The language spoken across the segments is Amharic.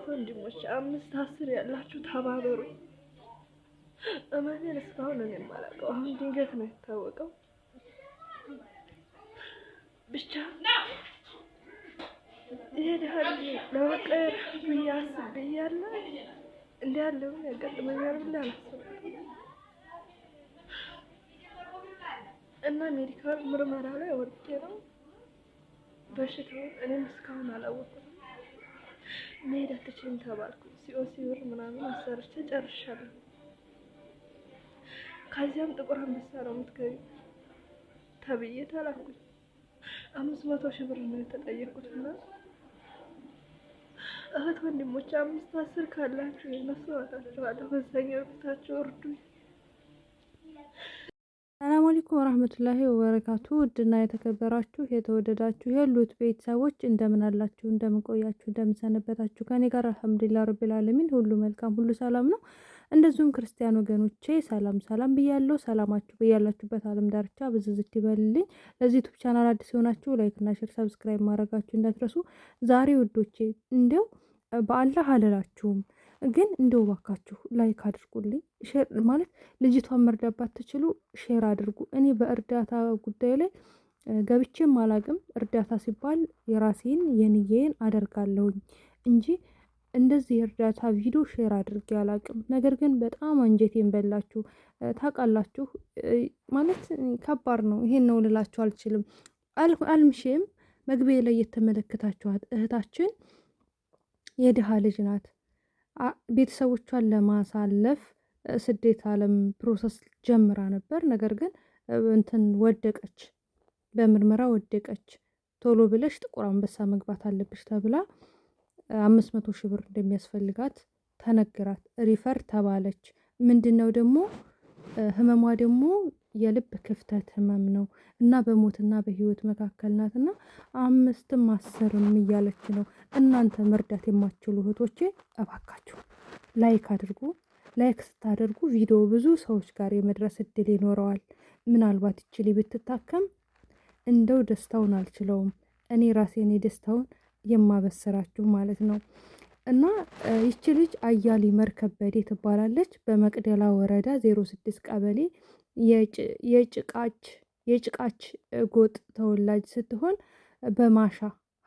እህት ወንድሞች 5-10 ያላችሁ ተባበሩ። እመኔን እስካሁን እኔ የማላውቀው አሁን ድንገት ነው የታወቀው። ብቻ ይሄ ድሀ ልጅ ለመቀየር ብዬ አስቤ እያለ እንዲህ ያለውን ያጋጥመኛል ብዬ አላሰብኩም። እና ሜዲካል ምርመራ ላይ ወጥቼ ነው በሽታውን እኔም እስካሁን አላወኩም። መሄድ አትችይም ተባልኩ። ሲኦሲ ብር ምናምን አሰርቼ ጨርሻለሁ። ከዚያም ጥቁር አንበሳ ነው የምትገቢው ተብዬ ተላኩኝ። 500 ሺህ ብር ነው የተጠየቅኩትና እህት ወንድሞች 5-10 ካላችሁ የነሱ አታችኋለሁ። በዛኛው ቤታችሁ እርዱኝ። ሰላም አለይኩም ወራህመቱላሂ ወበረካቱ። ውድና የተከበራችሁ የተወደዳችሁ የሉት ቤተሰቦች እንደምን አላችሁ? እንደምን ቆያችሁ? እንደምን ሰነበታችሁ? ከኔ ጋር አልሐምዱሊላህ ረቢል ዓለሚን ሁሉ መልካም ሁሉ ሰላም ነው። እንደዚሁም ክርስቲያን ወገኖቼ ሰላም ብያለሁ። ሰላማችሁ በያላችሁበት ዓለም ዳርቻ ብዝዝት ይበልልኝ። ለዚህ ዩቲዩብ ቻናል አዲስ የሆናችሁ ላይክ እና ሼር ሰብስክራይብ ማድረጋችሁ እንዳትረሱ። ዛሬ ውዶቼ እንደው በአላህ አልላችሁም ግን እንደው ባካችሁ ላይክ አድርጉልኝ። ሼር ማለት ልጅቷን መርዳት ባትችሉ ሼር አድርጉ። እኔ በእርዳታ ጉዳይ ላይ ገብቼም አላቅም። እርዳታ ሲባል የራሴን የንዬን አደርጋለሁኝ እንጂ እንደዚህ የእርዳታ ቪዲዮ ሼር አድርጌ አላቅም። ነገር ግን በጣም አንጀቴን በላችሁ። ታውቃላችሁ ማለት ከባድ ነው። ይሄን ነው ልላችሁ አልችልም። አልምሽም መግቢያ ላይ የተመለከታችኋት እህታችን የድሃ ልጅ ናት። ቤተሰቦቿን ለማሳለፍ ስደት ዓለም ፕሮሰስ ጀምራ ነበር። ነገር ግን ወደቀች፣ በምርመራ ወደቀች። ቶሎ ብለሽ ጥቁር አንበሳ መግባት አለብሽ ተብላ 500 ሺህ ብር እንደሚያስፈልጋት ተነገራት። ሪፈር ተባለች። ምንድነው ደግሞ ህመሟ ደግሞ የልብ ክፍተት ህመም ነው እና በሞትና በህይወት መካከል ናትና 5ም 10ም እያለች ነው። እናንተ መርዳት የማትችሉ እህቶቼ እባካችሁ ላይክ አድርጉ። ላይክ ስታደርጉ ቪዲዮ ብዙ ሰዎች ጋር የመድረስ እድል ይኖረዋል። ምናልባት ይችል ብትታከም እንደው ደስታውን አልችለውም። እኔ ራሴን ደስታውን የማበሰራችሁ ማለት ነው። እና ይቺ ልጅ አያሊ መርከበዴ ትባላለች። በመቅደላ ወረዳ 06 ቀበሌ የጭቃች ጎጥ ተወላጅ ስትሆን በማሻ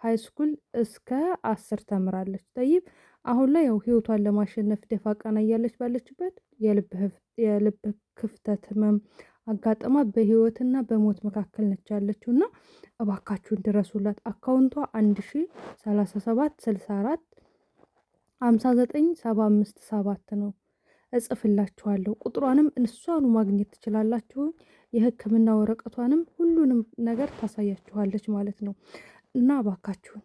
ሃይስኩል እስከ 10 ተምራለች። ጠይብ አሁን ላይ ያው ህይወቷን ለማሸነፍ ደፋ ቀና እያለች ባለችበት የልብ ክፍተት ህመም አጋጥማ በህይወትና በሞት መካከል ነች ያለችው እና እባካችሁን ድረሱላት። አካውንቷ 103764 59757 ነው። እጽፍላችኋለሁ። ቁጥሯንም እሷኑ ማግኘት ትችላላችሁ። የህክምና ወረቀቷንም ሁሉንም ነገር ታሳያችኋለች ማለት ነው። እና እባካችሁን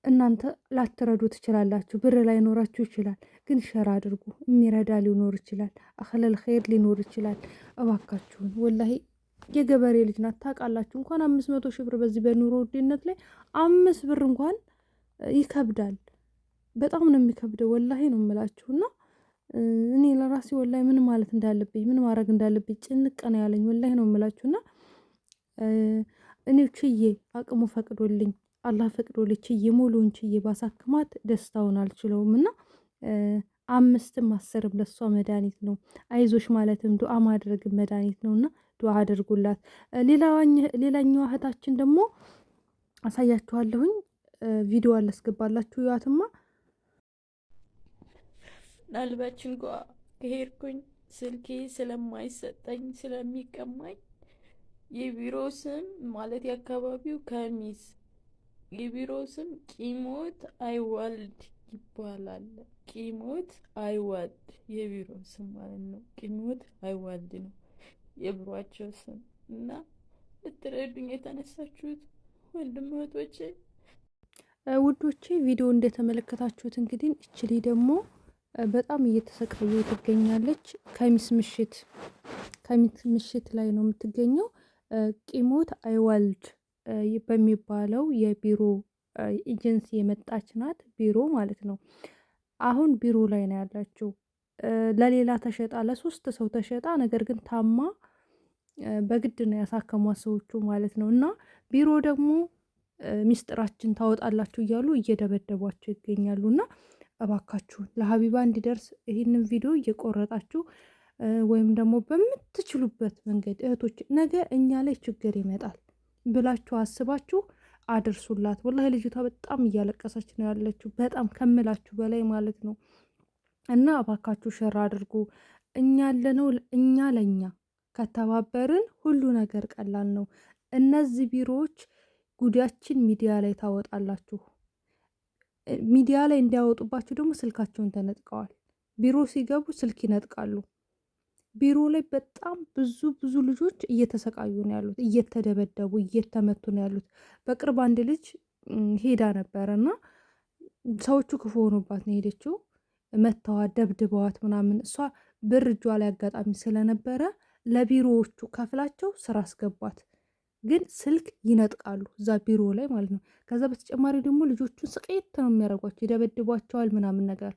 እናንተ ላትረዱ ትችላላችሁ። ብር ላይኖራችሁ ይችላል። ግን ሸር አድርጉ። የሚረዳ ሊኖር ይችላል። አኽለል ኸይር ሊኖር ይችላል። እባካችሁን ወላሂ የገበሬ ልጅ ናት። ታውቃላችሁ እንኳን 500 ሺህ ብር በዚህ በኑሮ ውድነት ላይ 5 ብር እንኳን ይከብዳል። በጣም ነው የሚከብደው። ወላሂ ነው የምላችሁና እኔ ለራሴ ወላሂ ምን ማለት እንዳለብኝ ምን ማድረግ እንዳለብኝ ጭንቅ ነው ያለኝ። ወላሂ ነው የምላችሁና እኔ ችዬ አቅሙ ፈቅዶልኝ አላህ ፈቅዶልኝ ችዬ ሙሉን ችዬ ባሳክማት ደስታውን አልችለውም። እና 5ም 10ም ለሷ መድኃኒት ነው። አይዞሽ ማለትም ዱዓ ማድረግም መድኃኒት ነውና ዱዓ አድርጉላት። ሌላኛዋ እህታችን ደግሞ አሳያችኋለሁኝ። ቪዲዮ አላስገባላችሁ ያትማ ናልባችን ጓ ከሄድኩኝ ስልኬ ስለማይሰጠኝ ስለሚቀማኝ የቢሮ ስም ማለት የአካባቢው ከሚስ የቢሮ ስም ቂሞት አይዋልድ ይባላል። ቂሞት አይዋልድ የቢሮ ስም ማለት ነው። ቂሞት አይዋልድ ነው የቢሮአቸው ስም እና ልትረዱኝ የተነሳችሁት ወንድም እህቶቼ ውዶቼ ቪዲዮ እንደተመለከታችሁት እንግዲህ እችሊ ደግሞ በጣም እየተሰቃየ ትገኛለች። ከሚስ ምሽት ላይ ነው የምትገኘው። ቂሞት አይዋልድ በሚባለው የቢሮ ኤጀንሲ የመጣች ናት። ቢሮ ማለት ነው። አሁን ቢሮ ላይ ነው ያላችሁ። ለሌላ ተሸጣ ለ3 ሰው ተሸጣ፣ ነገር ግን ታማ በግድ ነው ያሳከሟት ሰዎቹ ማለት ነው። እና ቢሮ ደግሞ ሚስጥራችን ታወጣላችሁ እያሉ እየደበደቧቸው ይገኛሉ። እና እባካችሁን ለሀቢባ እንዲደርስ ይህንን ቪዲዮ እየቆረጣችሁ ወይም ደግሞ በምትችሉበት መንገድ እህቶች ነገ እኛ ላይ ችግር ይመጣል ብላችሁ አስባችሁ አድርሱላት። ወላሂ ልጅቷ በጣም እያለቀሰች ነው ያለችው፣ በጣም ከምላችሁ በላይ ማለት ነው። እና እባካችሁ ሸር አድርጉ። እኛ ያለነው እኛ ለእኛ ከተባበርን ሁሉ ነገር ቀላል ነው። እነዚህ ቢሮዎች ጉዳያችን ሚዲያ ላይ ታወጣላችሁ። ሚዲያ ላይ እንዲያወጡባችሁ ደግሞ ስልካቸውን ተነጥቀዋል። ቢሮ ሲገቡ ስልክ ይነጥቃሉ። ቢሮ ላይ በጣም ብዙ ልጆች እየተሰቃዩ ነው ያሉት፣ እየተደበደቡ እየተመቱ ነው ያሉት። በቅርብ አንድ ልጅ ሄዳ ነበረ እና ሰዎቹ ክፉ ሆኖባት ነው ሄደችው። መተዋት ደብድበዋት ምናምን። እሷ ብር እጇ ላይ አጋጣሚ ስለነበረ ለቢሮዎቹ ከፍላቸው ስራ አስገቧት። ግን ስልክ ይነጥቃሉ እዛ ቢሮ ላይ ማለት ነው። ከዛ በተጨማሪ ደግሞ ልጆቹን ስቅይት ነው የሚያደርጓቸው፣ ይደበድቧቸዋል ምናምን ነገር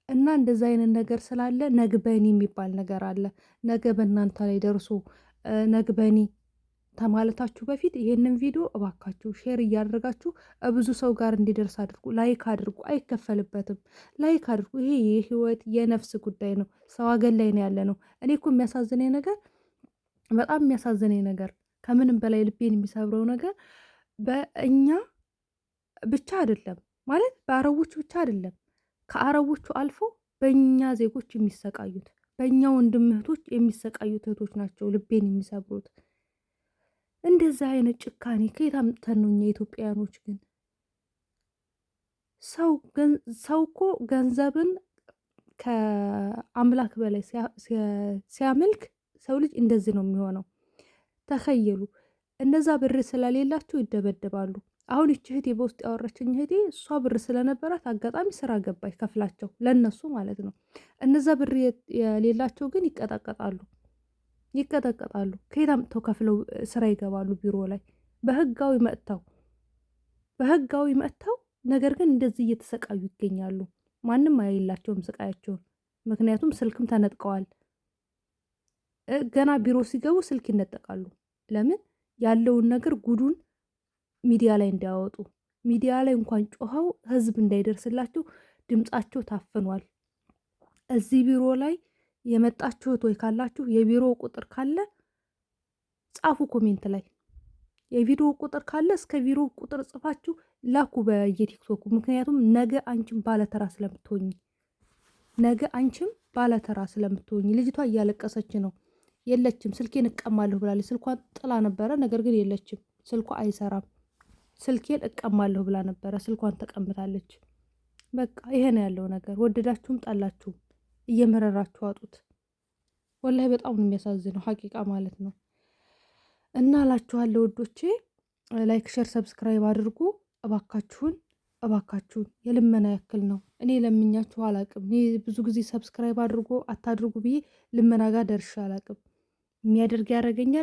እና እንደዛ አይነት ነገር ስላለ ነግበኒ የሚባል ነገር አለ። ነገ በእናንተ ላይ ደርሶ ነግበኒ ተማለታችሁ በፊት ይሄንን ቪዲዮ እባካችሁ ሼር እያደረጋችሁ ብዙ ሰው ጋር እንዲደርስ አድርጉ። ላይክ አድርጉ፣ አይከፈልበትም። ላይክ አድርጉ። ይሄ የህይወት የነፍስ ጉዳይ ነው። ሰው አገል ላይ ነው ያለ ነው። እኔ እኮ የሚያሳዝነኝ ነገር በጣም የሚያሳዝነኝ ነገር ከምንም በላይ ልቤን የሚሰብረው ነገር በእኛ ብቻ አይደለም ማለት በአረቦቹ ብቻ አይደለም፣ ከአረቦቹ አልፎ በእኛ ዜጎች የሚሰቃዩት በእኛ ወንድም እህቶች የሚሰቃዩት እህቶች ናቸው ልቤን የሚሰብሩት። እንደዛ አይነት ጭካኔ ከየት አምጥተን ነው እኛ ኢትዮጵያውያኖች? ግን ሰው እኮ ገንዘብን ከአምላክ በላይ ሲያመልክ ሰው ልጅ እንደዚህ ነው የሚሆነው። ተኸየሉ እነዛ ብር ስለሌላቸው ይደበደባሉ። አሁን ይቺ እህቴ በውስጥ ያወራችኝ እህቴ እሷ ብር ስለነበራት አጋጣሚ ስራ ገባች ከፍላቸው ለነሱ ማለት ነው። እነዛ ብር የሌላቸው ግን ይቀጠቀጣሉ። ከየት አምጥተው ከፍለው ስራ ይገባሉ ቢሮ ላይ በህጋዊ መጥተው ነገር ግን እንደዚህ እየተሰቃዩ ይገኛሉ። ማንም አያይላቸውም ስቃያቸውን፣ ምክንያቱም ስልክም ተነጥቀዋል። ገና ቢሮ ሲገቡ ስልክ ይነጠቃሉ። ለምን? ያለውን ነገር ጉዱን ሚዲያ ላይ እንዲያወጡ፣ ሚዲያ ላይ እንኳን ጮኸው ህዝብ እንዳይደርስላቸው ድምጻቸው ታፍኗል። እዚህ ቢሮ ላይ የመጣችሁት ወይ ካላችሁ የቢሮ ቁጥር ካለ ጻፉ ኮሜንት ላይ። የቪዲዮ ቁጥር ካለ እስከ ቪዲዮ ቁጥር ጽፋችሁ ላኩ በየቲክቶኩ። ምክንያቱም ነገ አንቺም ባለተራ ስለምትሆኝ ልጅቷ እያለቀሰች ነው። የለችም ስልኬን እቀማለሁ ብላለች። ስልኳን ጥላ ነበረ፣ ነገር ግን የለችም፣ ስልኳ አይሰራም። ስልኬን እቀማለሁ ብላ ነበረ፣ ስልኳን ተቀምታለች። በቃ ይሄ ነው ያለው ነገር። ወደዳችሁም ጠላችሁም እየመረራችሁ አጡት። ወላሂ በጣም ነው የሚያሳዝነው ሀቂቃ ማለት ነው። እና እላችኋለሁ ወዶቼ ላይክ፣ ሼር፣ ሰብስክራይብ አድርጉ እባካችሁን። የልመና ያክል ነው። እኔ ለምኛችሁ አላቅም። እኔ ብዙ ጊዜ ሰብስክራይብ አድርጎ አታድርጉ ብዬ ልመና ጋር ደርሼ አላቅም። የሚያደርግ ያደርገኛል።